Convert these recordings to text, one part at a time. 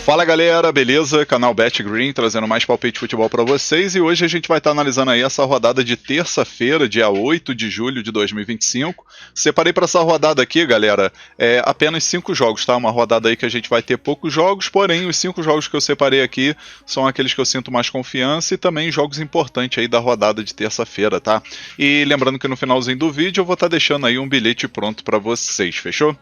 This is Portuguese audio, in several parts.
Fala galera, beleza? Canal BetGreen trazendo mais palpite de futebol para vocês, e hoje a gente vai estar analisando aí essa rodada de terça-feira, dia 8 de julho de 2025. Separei para essa rodada aqui, galera, apenas 5 jogos, tá? Uma rodada aí que a gente vai ter poucos jogos, porém os 5 jogos que eu separei aqui são aqueles que eu sinto mais confiança e também jogos importantes aí da rodada de terça-feira, tá? E lembrando que no finalzinho do vídeo eu vou estar deixando aí um bilhete pronto para vocês, fechou?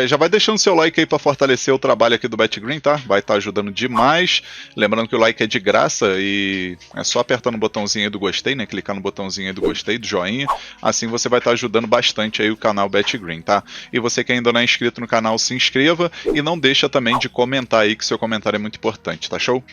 Já vai deixando seu like aí para fortalecer o trabalho aqui do BetGreen, tá? Vai estar ajudando demais. Lembrando que o like é de graça e é só apertar no botãozinho aí do gostei, né? Clicar no botãozinho aí do gostei, do joinha. Assim você vai estar ajudando bastante aí o canal BetGreen, tá? E você que ainda não é inscrito no canal, se inscreva e não deixa também de comentar aí, que seu comentário é muito importante, tá show?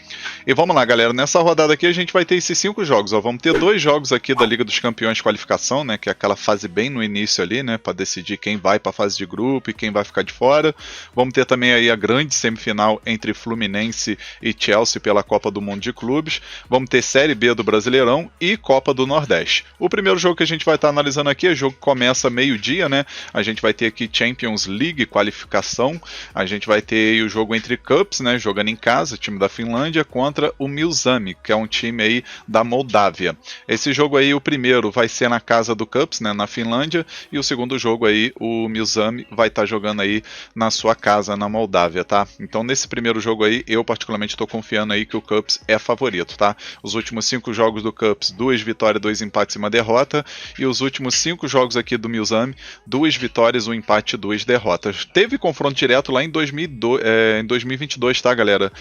E vamos lá, galera. Nessa rodada aqui a gente vai ter esses 5 jogos, ó. Vamos ter 2 jogos aqui da Liga dos Campeões de qualificação, né? Que é aquela fase bem no início ali, né? Para decidir quem vai para a fase de grupo e quem vai ficar de fora. Vamos ter também aí a grande semifinal entre Fluminense e Chelsea pela Copa do Mundo de Clubes. Vamos ter Série B do Brasileirão e Copa do Nordeste. O primeiro jogo que a gente vai estar analisando aqui, o jogo começa meio-dia, né? A gente vai ter aqui Champions League qualificação. A gente vai ter aí o jogo entre Cups, né? Jogando em casa, time da Finlândia contra o Milzami, que é um time aí da Moldávia. Esse jogo aí, o primeiro vai ser na casa do Cups, né? Na Finlândia, e o segundo jogo aí, o Milzami vai estar jogando aí na sua casa, na Moldávia, tá? Então nesse primeiro jogo aí, eu particularmente estou confiando aí que o Cups é favorito, tá? Os últimos 5 jogos do Cups, 2 vitórias, 2 empates e 1 derrota, e os últimos 5 jogos aqui do Milzami, 2 vitórias, 1 empate e 2 derrotas. Teve confronto direto lá em 2022, tá, galera?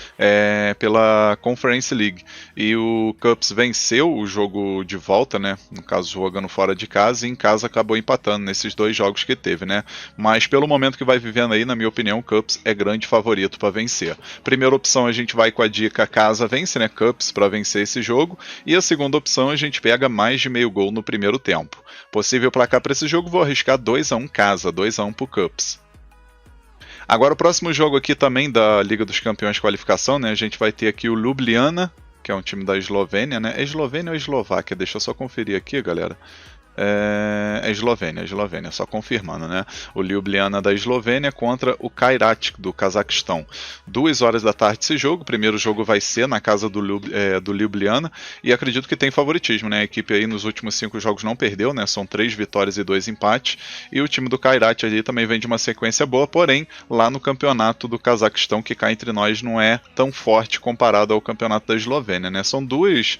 Pela Conference League, e o Cups venceu o jogo de volta, né? No caso, jogando fora de casa, e em casa acabou empatando nesses 2 jogos que teve, né? Mas pelo momento que vai vivendo aí, na minha opinião, o Cups é grande favorito para vencer. Primeira opção a gente vai com a dica casa vence, né? Cups para vencer esse jogo. E a segunda opção a gente pega mais de meio gol no primeiro tempo. Possível placar para esse jogo, vou arriscar 2-1 casa, 2-1 pro Cups. Agora o próximo jogo aqui também da Liga dos Campeões de qualificação, né? A gente vai ter aqui o Ljubljana, que é um time da Eslovênia, né? É Eslovênia ou Eslováquia? Deixa eu só conferir aqui, galera. Eslovênia, só confirmando, né? O Ljubljana da Eslovênia contra o Kairat do Cazaquistão. 2 horas da tarde esse jogo. O primeiro jogo vai ser na casa do Ljubljana, e acredito que tem favoritismo, né? A equipe aí nos últimos 5 jogos não perdeu, né? São 3 vitórias e 2 empates. E o time do Kairat ali também vem de uma sequência boa, porém, lá no campeonato do Cazaquistão, que cá entre nós não é tão forte comparado ao campeonato da Eslovênia, né? São duas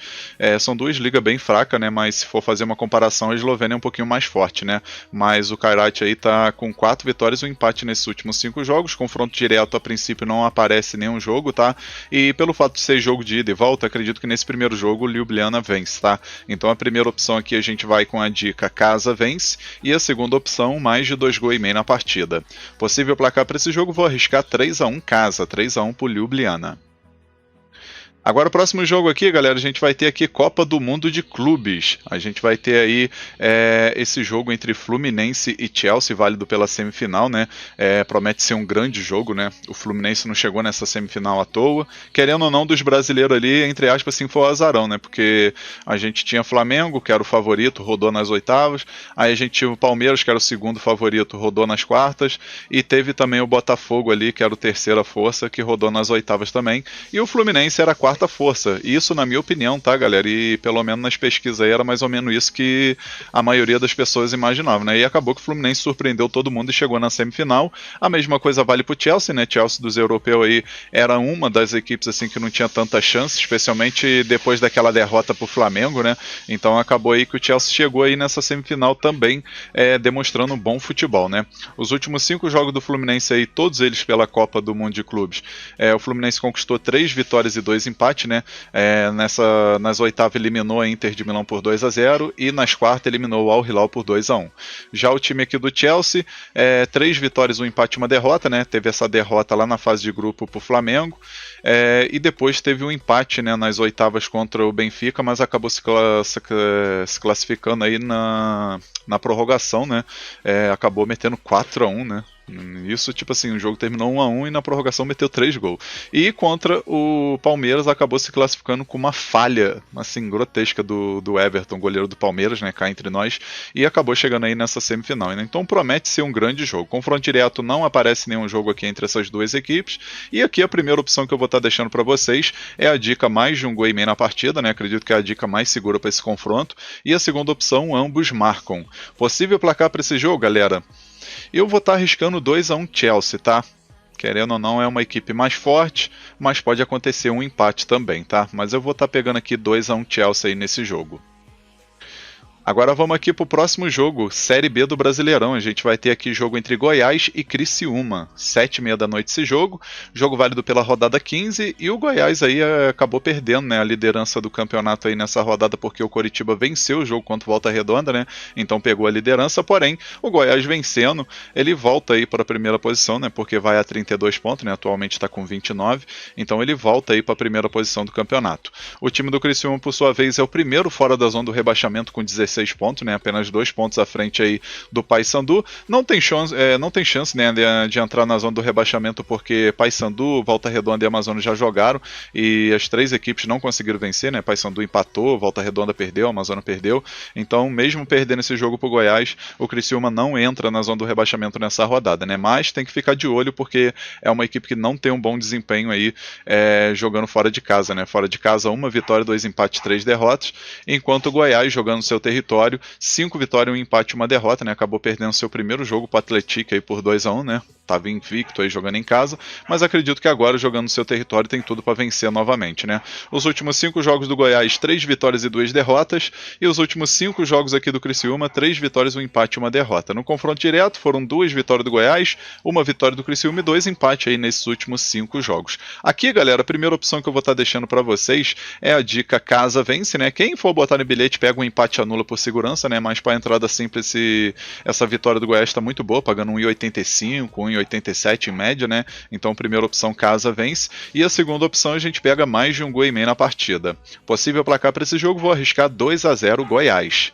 ligas bem fracas, né? Mas se for fazer uma comparação, a Eslovênia é um pouquinho mais forte, né? Mas o Kairat aí tá com 4 vitórias e 1 empate nesses últimos 5 jogos. Confronto direto a princípio não aparece nenhum jogo, tá? E pelo fato de ser jogo de ida e volta, acredito que nesse primeiro jogo o Ljubljana vence, tá? Então a primeira opção aqui a gente vai com a dica casa vence, e a segunda opção mais de 2,5 gols na partida. Possível placar para esse jogo, vou arriscar 3-1 casa, 3-1 pro Ljubljana. Agora o próximo jogo aqui, galera, a gente vai ter aqui Copa do Mundo de Clubes. A gente vai ter aí esse jogo entre Fluminense e Chelsea, válido pela semifinal, né? Promete ser um grande jogo, né? O Fluminense não chegou nessa semifinal à toa. Querendo ou não, dos brasileiros ali, entre aspas, assim, foi o azarão, né? Porque a gente tinha Flamengo, que era o favorito, rodou nas oitavas. Aí a gente tinha o Palmeiras, que era o segundo favorito, rodou nas quartas. E teve também o Botafogo ali, que era o terceira força, que rodou nas oitavas também. E o Fluminense era a quarta força. Isso na minha opinião, tá, galera? E pelo menos nas pesquisas aí era mais ou menos isso que a maioria das pessoas imaginavam, né? E acabou que o Fluminense surpreendeu todo mundo e chegou na semifinal. A mesma coisa vale pro Chelsea, né? Chelsea dos europeus aí era uma das equipes assim que não tinha tanta chance, especialmente depois daquela derrota pro Flamengo, né? Então acabou aí que o Chelsea chegou aí nessa semifinal também, demonstrando um bom futebol, né? Os últimos 5 jogos do Fluminense aí, todos eles pela Copa do Mundo de Clubes, o Fluminense conquistou 3 vitórias e 2 empates, né? Nas oitavas eliminou a Inter de Milão por 2-0 e nas quartas eliminou o Al Hilal por 2-1. Já o time aqui do Chelsea, 3 vitórias, 1 empate e 1 derrota, né? Teve essa derrota lá na fase de grupo pro Flamengo, e depois teve um empate, né, nas oitavas contra o Benfica, mas acabou se classificando aí na prorrogação, né? Acabou metendo 4-1, né? Isso, tipo assim, o jogo terminou 1-1 e na prorrogação meteu 3 gols. E contra o Palmeiras acabou se classificando com uma falha, assim, grotesca do Everton, goleiro do Palmeiras, né, cá entre nós, e acabou chegando aí nessa semifinal, né? Então promete ser um grande jogo. Confronto direto, não aparece nenhum jogo aqui entre essas duas equipes, e aqui a primeira opção que eu vou estar deixando para vocês é a dica mais de um gol e meio na partida, né? Acredito que é a dica mais segura para esse confronto, e a segunda opção, ambos marcam. Possível placar para esse jogo, galera? Eu vou estar arriscando 2-1 Chelsea, tá? Querendo ou não, é uma equipe mais forte, mas pode acontecer um empate também, tá? Mas eu vou estar pegando aqui 2-1 Chelsea aí nesse jogo. Agora vamos aqui para o próximo jogo, Série B do Brasileirão. A gente vai ter aqui jogo entre Goiás e Criciúma. 7h30 da noite esse jogo. Jogo válido pela rodada 15. E o Goiás aí acabou perdendo, né, a liderança do campeonato aí nessa rodada, porque o Coritiba venceu o jogo contra o Volta Redonda, né? Então pegou a liderança. Porém, o Goiás vencendo, ele volta aí para a primeira posição, né? Porque vai a 32 pontos, né? Atualmente está com 29. Então ele volta aí para a primeira posição do campeonato. O time do Criciúma, por sua vez, é o primeiro fora da zona do rebaixamento com 16 pontos, né? Apenas 2 pontos à frente aí do Paysandu. Não tem chance, né, de entrar na zona do rebaixamento, porque Paysandu, Volta Redonda e Amazonas já jogaram e as três equipes não conseguiram vencer, né? Paysandu empatou, Volta Redonda perdeu, Amazonas perdeu. Então, mesmo perdendo esse jogo pro Goiás, o Criciúma não entra na zona do rebaixamento nessa rodada, né? Mas tem que ficar de olho, porque é uma equipe que não tem um bom desempenho aí jogando fora de casa, né? Fora de casa, 1 vitória, 2 empates, 3 derrotas, enquanto o Goiás, jogando no seu território, 5 vitórias, 1 empate e 1 derrota, né? Acabou perdendo seu primeiro jogo para o Atlético aí por 2-1, né? Tava invicto aí jogando em casa, mas acredito que agora, jogando no seu território, tem tudo para vencer novamente, né? Os últimos 5 jogos do Goiás, 3 vitórias e 2 derrotas, e os últimos 5 jogos aqui do Criciúma, 3 vitórias, 1 empate e 1 derrota. No confronto direto, foram 2 vitórias do Goiás, 1 vitória do Criciúma e 2 empates aí nesses últimos 5 jogos. Aqui, galera, a primeira opção que eu vou estar deixando para vocês é a dica casa vence, né? Quem for botar no bilhete pega um empate e anula por segurança, né? Mas para entrada simples, essa vitória do Goiás está muito boa, pagando 1,85, 1,87 em média, né? Então, primeira opção, casa vence. E a segunda opção, a gente pega mais de um gol e meio na partida. Possível placar para esse jogo, vou arriscar 2-0 Goiás.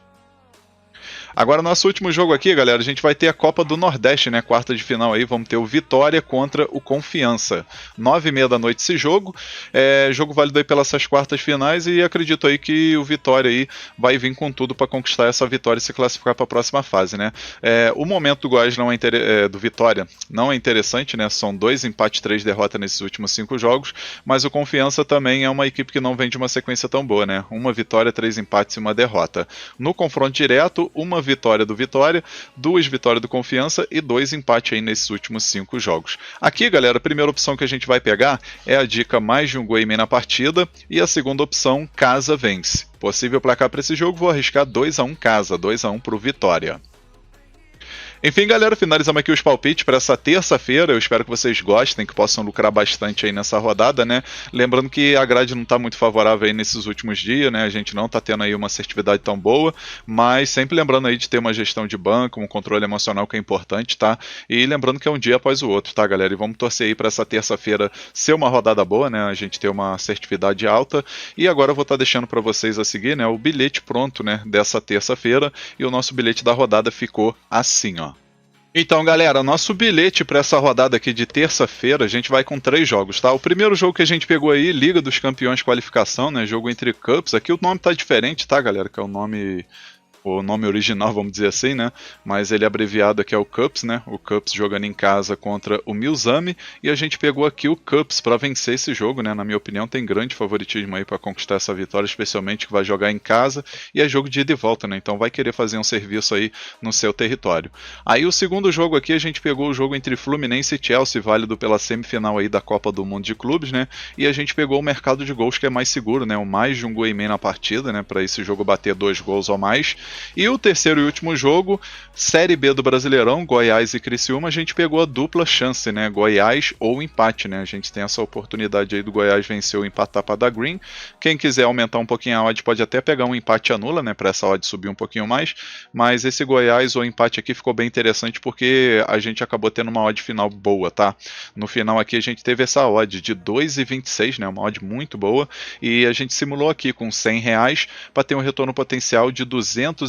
Agora, nosso último jogo aqui, galera, a gente vai ter a Copa do Nordeste, né? Quarta de final aí, vamos ter o Vitória contra o Confiança. 9h30 da noite esse jogo. Jogo válido aí pelas quartas finais e acredito aí que o Vitória aí vai vir com tudo para conquistar essa vitória e se classificar para a próxima fase, né? O momento do Goiás do Vitória não é interessante, né? São 2 empates, 3 derrotas nesses últimos 5 jogos, mas o Confiança também é uma equipe que não vem de uma sequência tão boa, né? 1 vitória, 3 empates e 1 derrota. No confronto direto, 1 vitória do Vitória, 2 vitórias do Confiança e 2 empates aí nesses últimos 5 jogos. Aqui, galera, a primeira opção que a gente vai pegar é a dica mais de um gol e meio na partida, e a segunda opção, casa vence. Possível placar para esse jogo, vou arriscar 2-1 casa, 2-1 para o Vitória. Enfim, galera, finalizamos aqui os palpites para essa terça-feira. Eu espero que vocês gostem, que possam lucrar bastante aí nessa rodada, né? Lembrando que a grade não está muito favorável aí nesses últimos dias, né? A gente não está tendo aí uma assertividade tão boa, mas sempre lembrando aí de ter uma gestão de banco, um controle emocional que é importante, tá? E lembrando que é um dia após o outro, tá, galera? E vamos torcer aí para essa terça-feira ser uma rodada boa, né? A gente ter uma assertividade alta. E agora eu vou estar deixando para vocês a seguir, né? O bilhete pronto, né? Dessa terça-feira. E o nosso bilhete da rodada ficou assim, ó. Então, galera, nosso bilhete para essa rodada aqui de terça-feira, a gente vai com 3 jogos, tá? O primeiro jogo que a gente pegou aí, Liga dos Campeões Qualificação, né? Jogo entre Cups. Aqui o nome tá diferente, tá, galera? Que é o nome original, vamos dizer assim, né? Mas ele é abreviado aqui é o Cups, né? O Cups jogando em casa contra o Milzami, e a gente pegou aqui o Cups para vencer esse jogo, né? Na minha opinião, tem grande favoritismo aí para conquistar essa vitória, especialmente que vai jogar em casa, e é jogo de ida e volta, né? Então vai querer fazer um serviço aí no seu território. Aí o segundo jogo aqui, a gente pegou o jogo entre Fluminense e Chelsea, válido pela semifinal aí da Copa do Mundo de Clubes, né? E a gente pegou o mercado de gols, que é mais seguro, né? O mais de um gol e meio na partida, né? Para esse jogo bater 2 gols ou mais. E o terceiro e último jogo, Série B do Brasileirão, Goiás e Criciúma, a gente pegou a dupla chance, né? Goiás ou empate, né? A gente tem essa oportunidade aí do Goiás vencer ou empatar para dar green. Quem quiser aumentar um pouquinho a odd pode até pegar um empate anula, né? Para essa odd subir um pouquinho mais. Mas esse Goiás ou empate aqui ficou bem interessante porque a gente acabou tendo uma odd final boa, tá? No final aqui a gente teve essa odd de 2,26, né? Uma odd muito boa. E a gente simulou aqui com R$100 para ter um retorno potencial de R$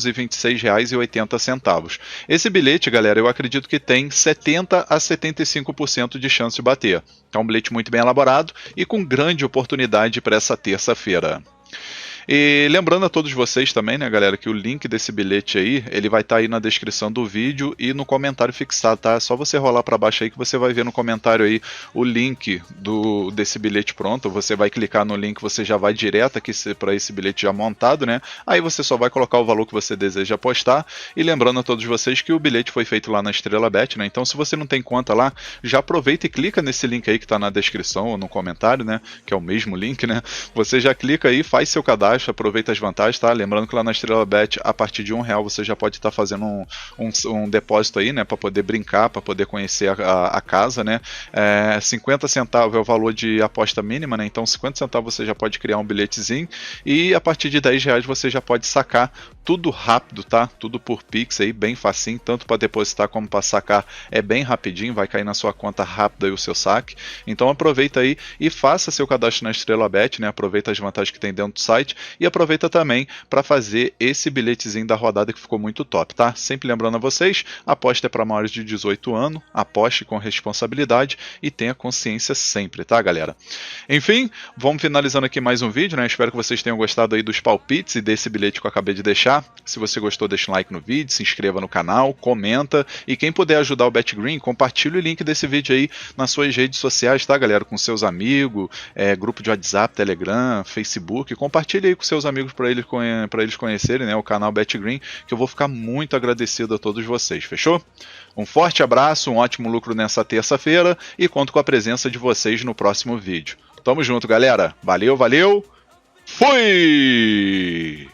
R$526,80. Esse bilhete, galera, eu acredito que tem 70 a 75% de chance de bater. É um bilhete muito bem elaborado e com grande oportunidade para essa terça-feira. E lembrando a todos vocês também, né, galera, que o link desse bilhete aí, ele vai estar aí na descrição do vídeo e no comentário fixado, tá? É só você rolar para baixo aí que você vai ver no comentário aí o link desse bilhete pronto. Você vai clicar no link, você já vai direto aqui para esse bilhete já montado, né? Aí você só vai colocar o valor que você deseja apostar. E lembrando a todos vocês que o bilhete foi feito lá na Estrela Bet, né? Então se você não tem conta lá, já aproveita e clica nesse link aí que tá na descrição ou no comentário, né? Que é o mesmo link, né? Você já clica aí, faz seu cadastro, aproveita as vantagens, tá? Lembrando que lá na Estrela Bet, a partir de R$1 você já pode estar fazendo um depósito aí, né? Para poder brincar, para poder conhecer a casa, né? 50 centavos é o valor de aposta mínima, né? Então 50 centavos você já pode criar um bilhetezinho e a partir de R$10 você já pode sacar tudo rápido, tá? Tudo por Pix aí, bem facinho, tanto para depositar como para sacar é bem rapidinho, vai cair na sua conta rápido aí o seu saque. Então aproveita aí e faça seu cadastro na Estrela Bet, né? Aproveita as vantagens que tem dentro do site e aproveita também para fazer esse bilhetezinho da rodada que ficou muito top, tá? Sempre lembrando a vocês, a aposta é para maiores de 18 anos, aposte com responsabilidade e tenha consciência sempre, tá, galera? Enfim, vamos finalizando aqui mais um vídeo, né? Espero que vocês tenham gostado aí dos palpites e desse bilhete que eu acabei de deixar. Se você gostou, deixa um like no vídeo, se inscreva no canal, comenta e quem puder ajudar o BetGreen, compartilhe o link desse vídeo aí nas suas redes sociais, tá, galera? Com seus amigos, grupo de WhatsApp, Telegram, Facebook, compartilhe aí com seus amigos para eles conhecerem, né, o canal BetGreen, que eu vou ficar muito agradecido a todos vocês, fechou? Um forte abraço, um ótimo lucro nessa terça-feira e conto com a presença de vocês no próximo vídeo. Tamo junto, galera. Valeu, valeu. Fui!